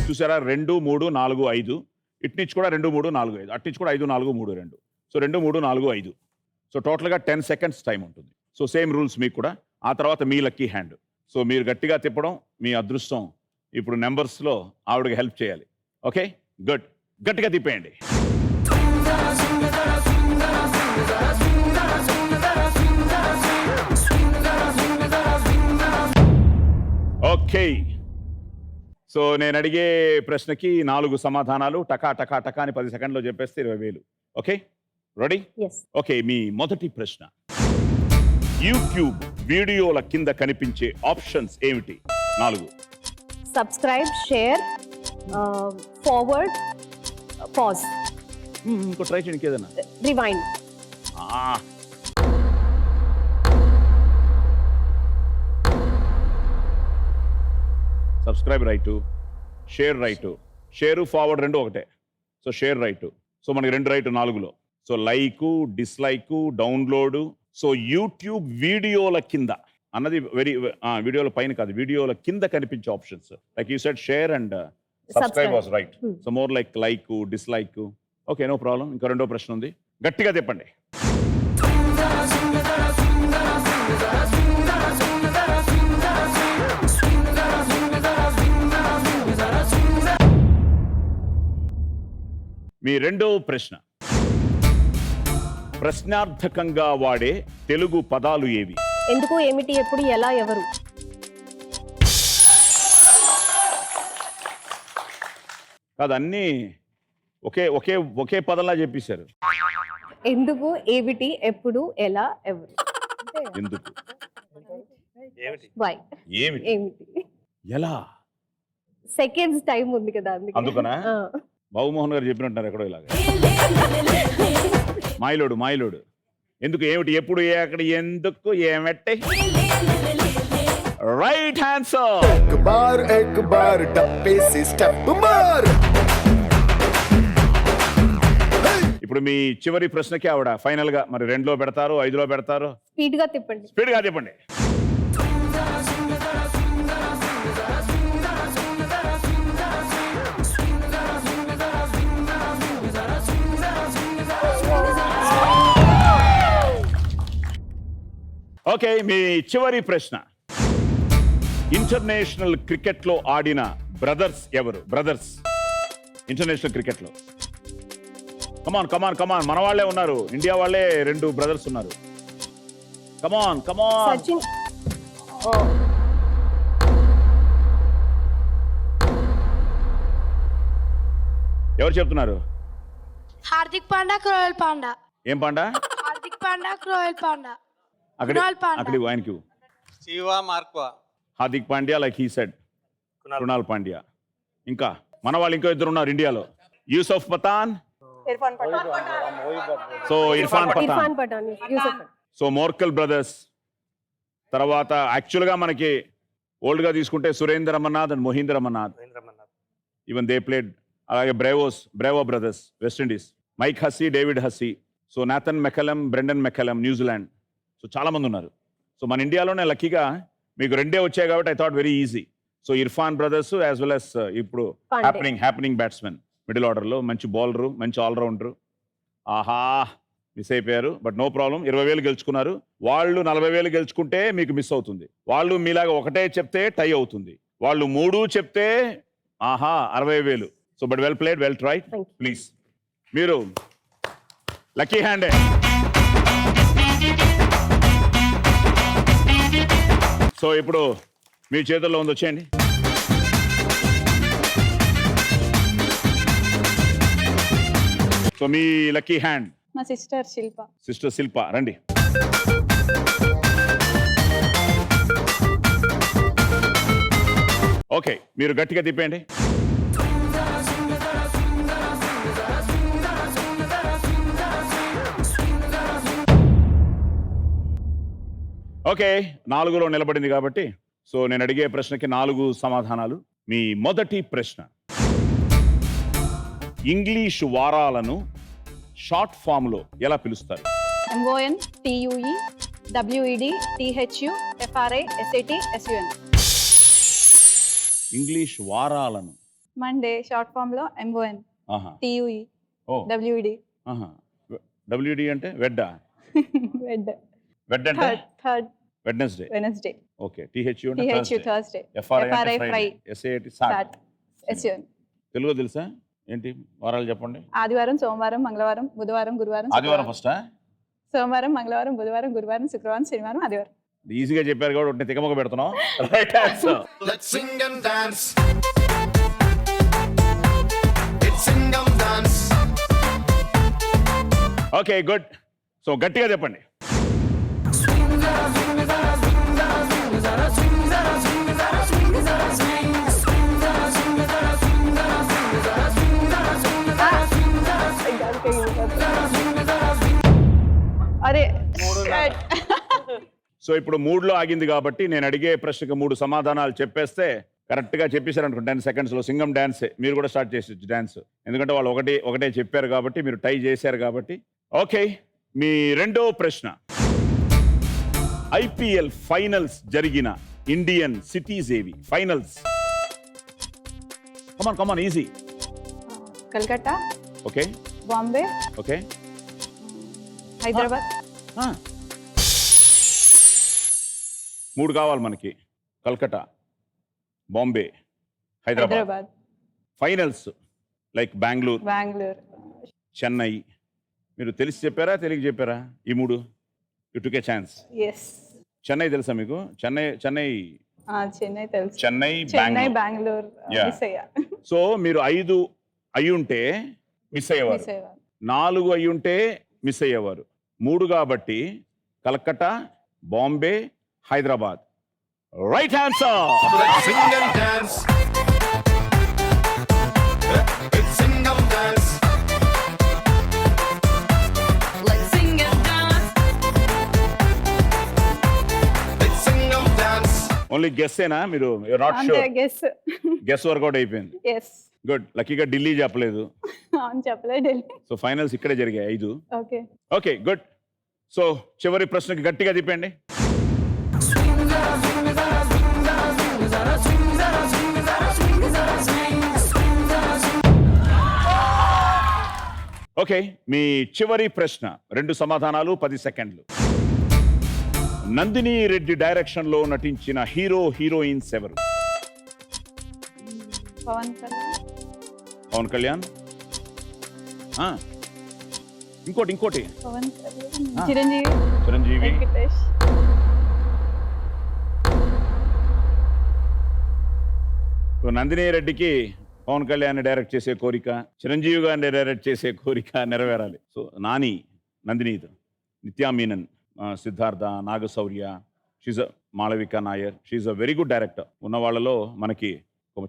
చూసారా? 2, 3, 4, 5. ఇట్నుంచి కూడా 2, 3, 4, 5. అట్నుంచి కూడా 5, 4, 3, 2. సో 2, 3, 4, 5. సో టోటల్గా 10 సెకండ్స్ టైం ఉంటుంది. సో సేమ్ రూల్స్ మీకు కూడా. ఆ తర్వాత మీ లక్కీ హ్యాండ్. సో మీరు గట్టిగా తిప్పడం మీ అదృష్టం. ఇప్పుడు నెంబర్స్లో ఆవిడకి హెల్ప్ చేయాలి. Okay, good. గట్టిగా తిప్పేయండి. ఓకే. సో నేను అడిగే ప్రశ్నకి 4 సమాధానాలు. టకా టకా టకా అని 10 సెకండ్లో చెప్పేస్తే 20,000. Okay, ready? ఎస్. ఓకే, మీ మొదటి ప్రశ్న. యూట్యూబ్ వీడియోల కింద కనిపించే ఆప్షన్స్ ఏమిటి? 4. సబ్స్క్రైబ్, షేర్, ఫార్వర్డ్, పాజ్, ఇంకో ట్రై చేయండి ఏదైనా. Rewind. Subscribe right, share right. Share forward 2 ఒకటే. So share right. సో మనకి 2 రైటు 4లో. So like, dislike, download. So YouTube వీడియోల కింద అన్నది వీడియోల పైన కాదు, వీడియోల కింద కనిపించే options. Like you said share and subscribe was right. So more like like, dislike. Okay, no problem. ఇంకా 2వ ప్రశ్న ఉంది. గట్టిగా తిప్పండి. మీ 2వ ప్రశ్న. ప్రశ్నార్థకంగా వాడే తెలుగు పదాలు ఏవి? ఎందుకు, ఏమిటి, ఎప్పుడు, ఎలా, ఎవరు. కాదు, అన్నీ ఒకే ఒకే ఒకే పదంలా చెప్పేశారు. ఎందుకు, ఏమిటి, ఎప్పుడు, ఎలా, ఎవరు. ఎందుకు, వై, ఏమిటి, ఏమిటి, ఎలా. సెకండ్స్ టైం ఉంది కదా అందుకనా? బాబుమోహన్ గారు చెప్పినట్టున్నారు ఎక్కడో ఇలాగ. మాయలోడు మాయలోడు. ఎందుకు, ఏమిటి, ఎప్పుడు, ఎక్కడ, ఎందుకు, ఏమెట్టి. Right answer. एक बार डब्बे से स्टेप मार. ఇప్పుడు మీ చివరి ప్రశ్నకి ఆవిడ ఫైనల్ గా మరి 2లో పెడతారు, 5లో పెడతారు? స్పీడ్ గా తిప్పండి. స్పీడ్ గా చెప్పండి. ఓకే, మీ చివరి ప్రశ్న. ఇంటర్నేషనల్ క్రికెట్ లో ఆడిన బ్రదర్స్ ఎవరు? బ్రదర్స్ ఇంటర్నేషనల్ క్రికెట్ లో. కమాన్ కమాన్ కమాన్, మన వాళ్ళే ఉన్నారు, ఇండియా వాళ్ళే 2 బ్రదర్స్ ఉన్నారు. కమాన్ కమాన్. సచిన్. ఎవరు చెప్తున్నారు? हार्दिक पांड्या, क्रोएल पांड्या. ఏం పాండా? हार्दिक पांड्या, क्रोएल पांड्या. అక్కడ కునాల్ పాండ్యా. అక్కడ ఆయనకి శివా మార్క్వా. Hardik Pandya, like he said Krunal Pandya. ఇంకా మన వాళ్ళు ఇంకో 2 ఉన్నారు ఇండియాలో. Yusuf Pathan, so Irfan Irfan Pathan. Pathan, Yusuf. So Morkel brothers. తర్వాత యాక్చువల్గా మనకి ఓల్డ్గా తీసుకుంటే Surinder Amarnath and Mohinder Amarnath. Even they played. అలాగే Bravo brothers West Indies. Mike Hussey, David Hussey. So Nathan McCullum, Brendon McCullum New Zealand. So చాలా మంది ఉన్నారు. సో మన ఇండియాలోనే లక్కీగా మీకు 2 వచ్చాయి కాబట్టి I thought very easy. So Irfan brothers as well as ఇప్పుడు హ్యాపెనింగ్ బ్యాట్స్మెన్ మిడిల్ ఆర్డర్లో. మంచి బౌలరు, మంచి ఆల్రౌండరు. ఆహా, మిస్ అయిపోయారు. బట్ నో ప్రాబ్లం, 20,000 గెలుచుకున్నారు. వాళ్ళు 40,000 గెలుచుకుంటే మీకు మిస్ అవుతుంది. వాళ్ళు మీలాగా ఒకటే చెప్తే టై అవుతుంది. వాళ్ళు 3 చెప్తే 60,000. So but well played, well tried. Thank you. Please మీరు లక్కీ హ్యాండే. సో ఇప్పుడు మీ చేతుల్లో ఉంది, వచ్చేయండి. సో మీ లక్కీ హ్యాండ్ మా సిస్టర్ శిల్ప. సిస్టర్ శిల్ప, రండి. ఓకే, మీరు గట్టిగా తిప్పేయండి. ఓకే, 4లో నిలబడింది కాబట్టి సో నేను అడిగే ప్రశ్నకి 4 సమాధానాలు. మీ మొదటి ప్రశ్న, ఇంగ్లీష్ వారాలను షార్ట్ ఫామ్ లో ఎలా పిలుస్తారు? MON TUE WED THU FRI SAT SUN. English వారాలను. మండే షార్ట్ ఫామ్ లో MON ఆహా, TUE ఓ, WED. ఆహా. WD అంటే వెడ్డా? వెడ్ వెడ్ అంటే third Wednesday. Wednesday. Okay, THU అంటే THU Thursday. FRI FRI అంటే Friday, SAT Sat. SAT SUN. Telugu తెలుసా? ఏంటి వారాలు చెప్పండి. ఆదివారం, సోమవారం, మంగళవారం, బుధవారం, గురువారం, ఆదివారం శుక్రవారం. ఫస్టా? సోమవారం, మంగళవారం, బుధవారం, గురువారం, శుక్రవారం, శనివారం, ఆదివారం. ఈజీగా చెప్పారు కాబట్టి ఒకటి తికమక పెడుతున్నాం. Right answer. Let's sing and dance. It's sing and dance. Okay, good. So గట్టిగా చెప్పండి. అరే సో ఇప్పుడు 3లో ఆగింది కాబట్టి నేను అడిగే ప్రశ్నకు 3 సమాధానాలు చెప్పేస్తే కరెక్ట్ గా చెప్పేశారు అనుకో 10 seconds లో సింగం డాన్సే. మీరు కూడా స్టార్ట్ చేసి డాన్స్, ఎందుకంటే వాళ్ళు ఒకటే చెప్పారు కాబట్టి, మీరు టై చేశారు కాబట్టి. ఓకే, మీ రెండో ప్రశ్న, IPL ఫైనల్స్ జరిగిన ఇండియన్ సిటీస్ ఏవి? Finals, come on easy. Calcutta, okay Bombay, okay, Hyderabad. 3 కావాలి మనకి. కల్కట్టా, బాంబే, హైదరాబాద్. Finals like Bengaluru, Chennai. మీరు తెలిసి చెప్పారా, తెలియక చెప్పారా? ఈ 3 you took a chance. Yes. Chennai తెలుసా మీకు? చెన్నై చెన్నై తెలుసు. చెన్నై, బెంగళూరు Yeah. మిస్ అయ్యా. సో మీరు 5 అయ్యుంటే మిస్ అయ్యేవారు, 4 అయ్యుంటే మిస్ అయ్యేవారు. 3 కాబట్టి Calcutta, Bombay, Hyderabad. Right answer. Let's sing and dance. It's sing and dance. Let's sing and dance. It's sing and dance. Only గెస్సేనా మీరు? నాట్ అంతే, షూర్. గెస్. గెస్ వర్కౌట్ అయిపోయింది. ఎస్. గుడ్. లక్కీగా ఢిల్లీ చెప్పలేదు. అవును, చెప్పలేదు ఢిల్లీ. సో ఫైనల్స్ ఇక్కడే జరిగాయి 5. ఓకే. Okay, good. సో చివరి ప్రశ్నకి గట్టిగా తిప్పండి. ఓకే, మీ చివరి ప్రశ్న, 2 సమాధానాలు, 10 సెకండ్లు. నందిని రెడ్డి డైరెక్షన్ లో నటించిన హీరోయిన్స్ ఎవరు? పవన్ కళ్యాణ్. ఇంకోటి పవన్ కళ్యాణ్, చిరంజీవి. వెంకటేష్. సో నందిని రెడ్డికి పవన్ కళ్యాణ్ డైరెక్ట్ చేసే కోరిక, చిరంజీవి గారిని డైరెక్ట్ చేసే కోరిక నెరవేరాలి. So Nani, Nandini, Nithya Menon, Siddharth, Nagashaurya, she's Malavika Nair. She's a very good director. ఉన్న వాళ్ళలో మనకి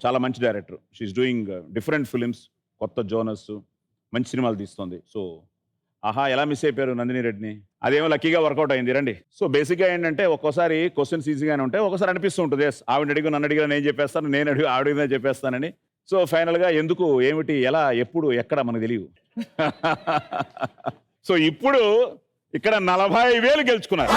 చాలా మంచి director. She's doing different films, కొత్త జోనర్స్, మంచి సినిమాలు తీస్తుంది. సో ఎలా మిస్ అయిపోయారు నందిని రెడ్డిని? అదేమో లక్కీగా వర్కౌట్ అయింది. రండి. సో బేసిక్గా ఏంటంటే ఒక్కోసారి క్వశ్చన్స్ ఈజీగానే ఉంటాయి, ఒకసారి అనిపిస్తూ ఉంటుంది ఆవిడ అడిగి నన్ను అడిగినా నేను చెప్పేస్తాను, నేను అడిగి ఆవిడ చెప్పేస్తానని. సో ఫైనల్గా ఎందుకు, ఏమిటి, ఎలా, ఎప్పుడు, ఎక్కడ మనకు తెలియదు. సో ఇప్పుడు ఇక్కడ 40,000 గెలుచుకున్నారు.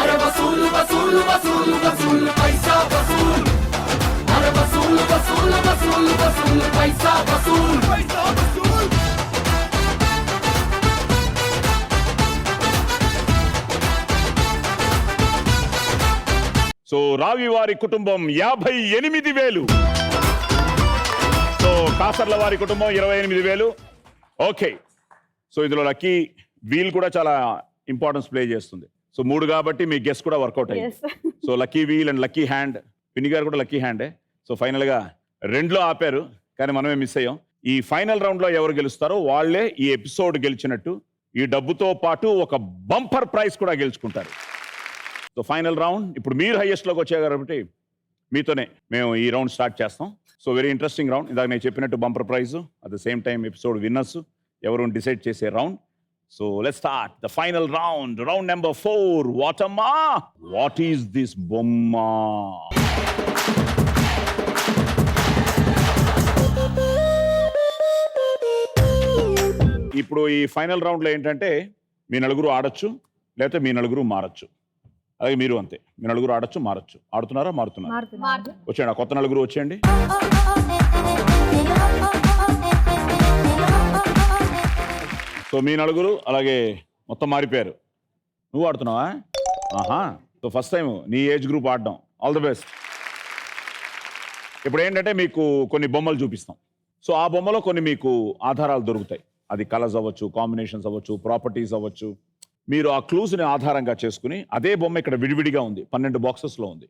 సో రావి వారి కుటుంబం 58,000. సో కాసర్ల వారి కుటుంబం 28,000. ఓకే, సో ఇందులో లక్కీ వీల్ కూడా చాలా ఇంపార్టెన్స్ ప్లే చేస్తుంది. సో 3 కాబట్టి మీ గెస్ కూడా వర్కౌట్ అయ్యింది. So lucky wheel and lucky hand, పిన్ని గారు కూడా లక్కీ హ్యాండే. సో ఫైనల్ గా 2లో ఆపారు, కానీ మనమే మిస్ అయ్యాం. ఈ ఫైనల్ రౌండ్ లో ఎవరు గెలుస్తారో వాళ్ళే ఈ ఎపిసోడ్ గెలిచినట్టు. ఈ డబ్బుతో పాటు ఒక బంపర్ ప్రైజ్ కూడా గెలుచుకుంటారు. సో ఫైనల్ రౌండ్ ఇప్పుడు మీరు హైయెస్ట్ లోకి వచ్చారు కాబట్టి మీతోనే మేము ఈ రౌండ్ స్టార్ట్ చేస్తాం. So very interesting round. ఇందాక నేను చెప్పినట్టు bumper prize, at the same time episode winners ఎవరు డిసైడ్ చేసే round. So let's start the final round. Round number 4. వాటమ్మా, వాట్ ఈస్ దిస్ బొమ్మ? ఇప్పుడు ఈ ఫైనల్ రౌండ్లో ఏంటంటే మీ నలుగురు ఆడొచ్చు, లేకపోతే మీ నలుగురు మారచ్చు. అలాగే మీరు అంతే, మీ నలుగురు ఆడొచ్చు, మారచ్చు. ఆడుతున్నారా? మారుతున్నారు. వచ్చేయండి, ఆ కొత్త నలుగురు వచ్చేయండి. సో మీ నలుగురు అలాగే మొత్తం మారిపోయారు. నువ్వు ఆడుతున్నావా? ఆహా, సో ఫస్ట్ టైం నీ ఏజ్ గ్రూప్ ఆడడం. All the best. ఇప్పుడు ఏంటంటే మీకు కొన్ని బొమ్మలు చూపిస్తాం. సో ఆ బొమ్మలో కొన్ని మీకు ఆధారాలు దొరుకుతాయి. అది కలర్స్ అవ్వచ్చు, కాంబినేషన్స్ అవ్వచ్చు, ప్రాపర్టీస్ అవ్వచ్చు. మీరు ఆ క్లూస్ని ఆధారంగా చేసుకుని, అదే బొమ్మ ఇక్కడ విడివిడిగా ఉంది, 12 బాక్సెస్లో ఉంది.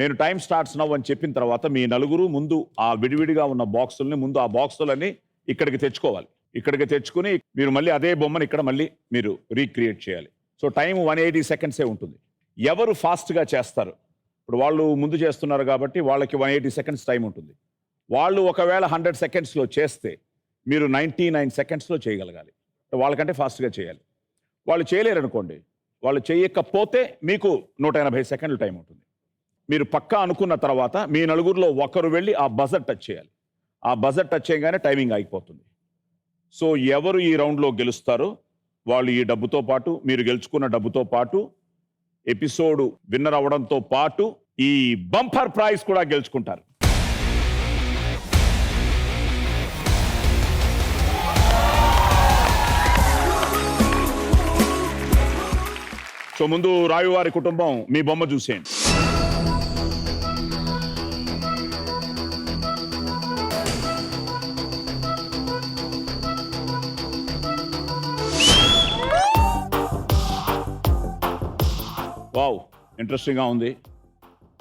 నేను టైం స్టార్ట్స్ నవ్ అని చెప్పిన తర్వాత మీ నలుగురు ముందు ఆ విడివిడిగా ఉన్న బాక్సుల్ని, ముందు ఆ బాక్సులన్నీ ఇక్కడికి తెచ్చుకోవాలి. ఇక్కడికి తెచ్చుకుని మీరు మళ్ళీ అదే బొమ్మను ఇక్కడ మళ్ళీ మీరు రీక్రియేట్ చేయాలి. సో టైం 180 సెకండ్సే ఉంటుంది. ఎవరు ఫాస్ట్గా చేస్తారు, ఇప్పుడు వాళ్ళు ముందు చేస్తున్నారు కాబట్టి వాళ్ళకి 180 సెకండ్స్ టైం ఉంటుంది. వాళ్ళు ఒకవేళ 100 సెకండ్స్లో చేస్తే మీరు 99 సెకండ్స్లో చేయగలగాలి. వాళ్ళకంటే ఫాస్ట్గా చేయాలి. వాళ్ళు చేయలేరు అనుకోండి, వాళ్ళు చేయకపోతే మీకు 180 సెకండ్లు టైం ఉంటుంది. మీరు పక్కా అనుకున్న తర్వాత మీ నలుగురిలో ఒకరు వెళ్ళి ఆ బజర్ టచ్ చేయాలి. ఆ బజర్ టచ్ చేయగానే టైమింగ్ ఆగిపోతుంది. సో ఎవరు ఈ రౌండ్లో గెలుస్తారో వాళ్ళు ఈ డబ్బుతో పాటు, మీరు గెలుచుకున్న డబ్బుతో పాటు, ఎపిసోడ్ విన్నర్ అవ్వడంతో పాటు ఈ బంపర్ ప్రైజ్ కూడా గెలుచుకుంటారు. సో ముందు రావివారి కుటుంబం మీ బొమ్మ చూసేయండి. వావ్, ఇంట్రెస్టింగ్గా ఉంది.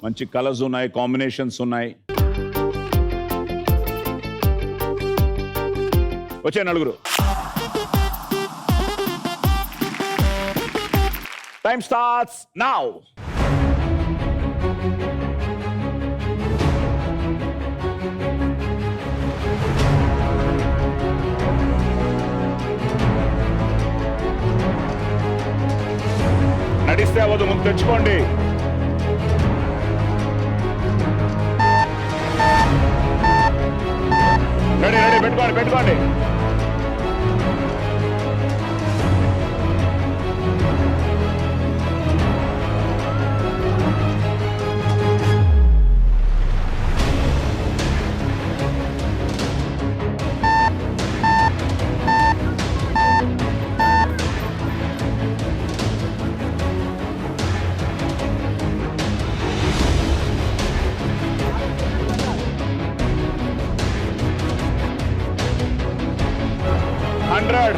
మంచి కలర్స్ ఉన్నాయి, కాంబినేషన్స్ ఉన్నాయి. వచ్చే నలుగురు. Time starts now. నడిస్తే అవ్వదు, ముందు తెచ్చుకోండి. రెడీ రెడీ, పెట్టుకోండి పెట్టుకోండి.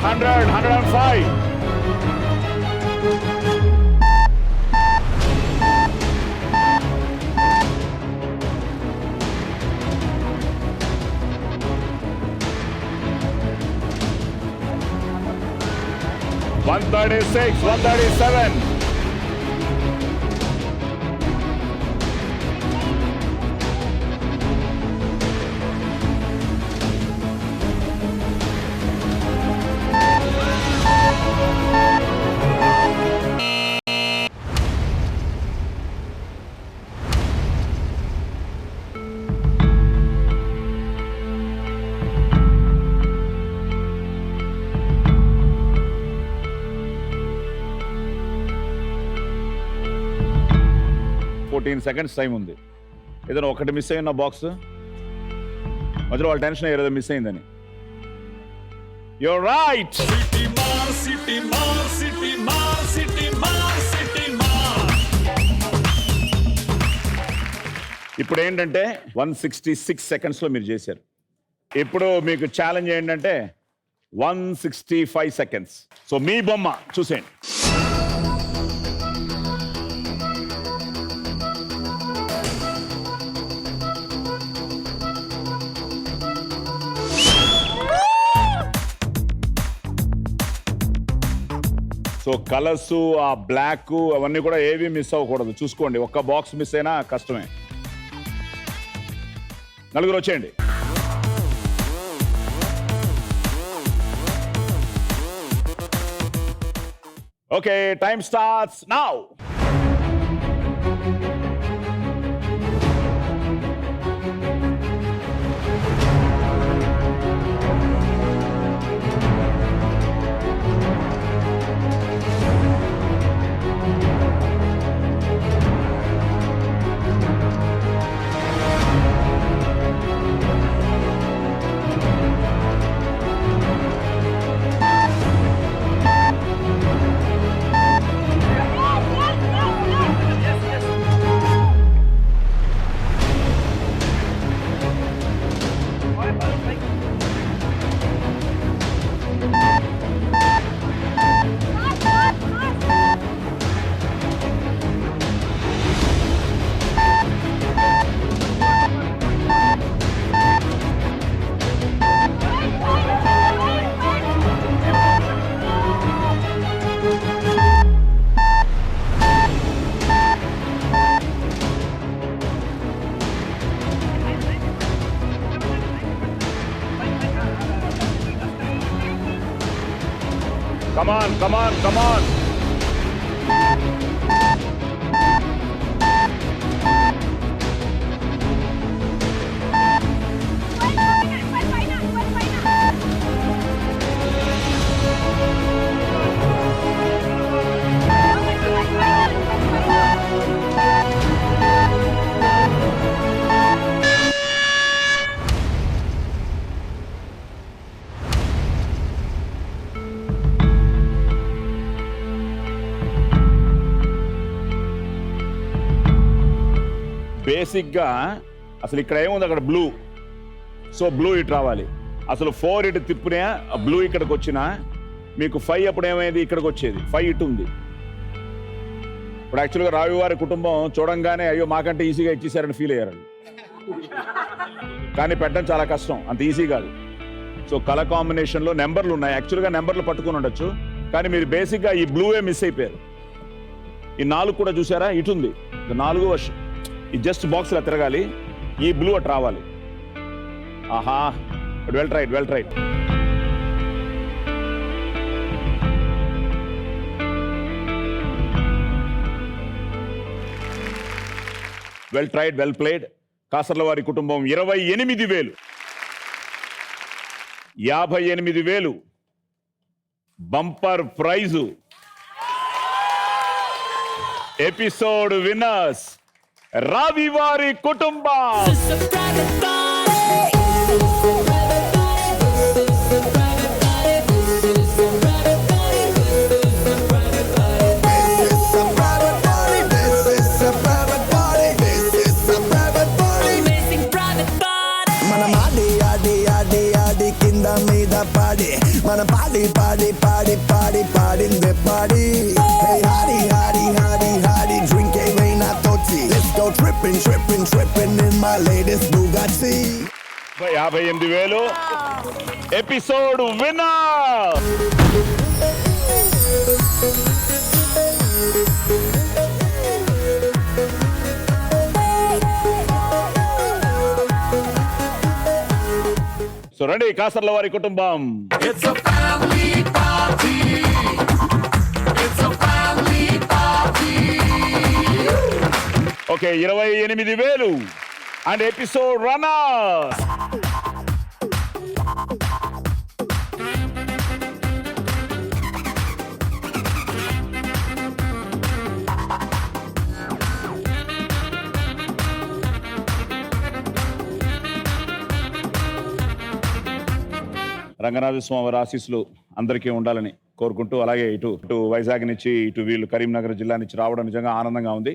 Hundred, 105. $136, 137. సెకండ్స్ టైం ఉంది. ఏదైనా ఒకటి మిస్ అయిన బాక్స్ మధ్యలో వాళ్ళ టెన్షన్ ఏదో మిస్ అయిందని. You're right. ఇప్పుడు ఏంటంటే 166 సెకండ్స్లో మీరు చేశారు. ఇప్పుడు మీకు ఛాలెంజ్ ఏంటంటే 165 సెకండ్స్. సో మీ బొమ్మ చూసేయండి. సో కలర్స్, ఆ బ్లాక్ అవన్నీ కూడా ఏవి మిస్ అవ్వకూడదు. చూసుకోండి, ఒక్క బాక్స్ మిస్ అయినా కష్టమే. నలుగురు వచ్చేయండి. Okay, time starts now. Come on, come on, come on. బేసిక్గా అసలు ఇక్కడ ఏముంది, అక్కడ బ్లూ. సో బ్లూ ఇటు రావాలి. అసలు 4 ఇటు తిప్పునే బ్లూ ఇక్కడికి వచ్చినా మీకు 5 అప్పుడు ఏమైంది, ఇక్కడికి వచ్చేది. 5 ఇటు ఉంది. ఇప్పుడు యాక్చువల్గా రావి వారి కుటుంబం చూడంగానే అయ్యో మాకంటే ఈజీగా ఇచ్చేసారని ఫీల్ అయ్యారు. కానీ పెట్టడం చాలా కష్టం, అంత ఈజీ కాదు. సో కలర్ కాంబినేషన్లో నెంబర్లు ఉన్నాయి. యాక్చువల్గా నెంబర్లు పట్టుకుని ఉండొచ్చు, కానీ మీరు బేసిక్గా ఈ బ్లూవే మిస్ అయిపోయారు. ఈ 4 కూడా చూసారా, ఇటు ఉంది. 4 వర్షం ఈ జస్ట్ బాక్స్ లా తిరగాలి. ఈ బ్లూ అటు రావాలి. ఆహా, well tried, well tried. Well tried, well played. Kasarla వారి కుటుంబం 28,000. 58,000 బంపర్ ప్రైజు. ఎపిసోడ్ విన్నర్స్ రావి వారి కుటుంబం. మన పాడి పాడి పాడి పాడి పాడిందే పాడి హాడి హాడి హాడి హాడి డ్రింక్ ఏమైనా తోచి let's go tripping tripping tripping in my latest Bugatti. 58,000 episode winner. So రండి, కాసర్ల వారి కుటుంబం. Okay, 28,000 and episode runner. Ranganathaswamy వారి ఆశీస్సులు అందరికీ ఉండాలని కోరుకుంటూ, అలాగే ఇటు వైజాగ్ నుంచి ఇటు వీళ్ళు కరీంనగర్ జిల్లా నుంచి రావడం నిజంగా ఆనందంగా ఉంది.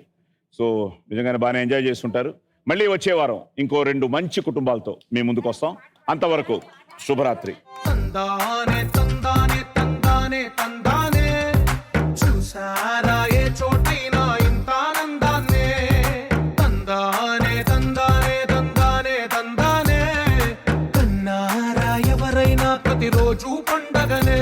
సో నిజంగానే బాగానే ఎంజాయ్ చేస్తుంటారు. మళ్ళీ వచ్చే వారం ఇంకో 2 మంచి కుటుంబాలతో మీ ముందుకు వస్తాం. అంతవరకు శుభరాత్రి. తందానే తందానే తందానే తందానే చూసారా ఏ చోటైనా ఇంత ఆనందాన్నే తందానే తందానే తందానే తందానే కన్నారా ఎవరైనా ప్రతిరోజు పండగనే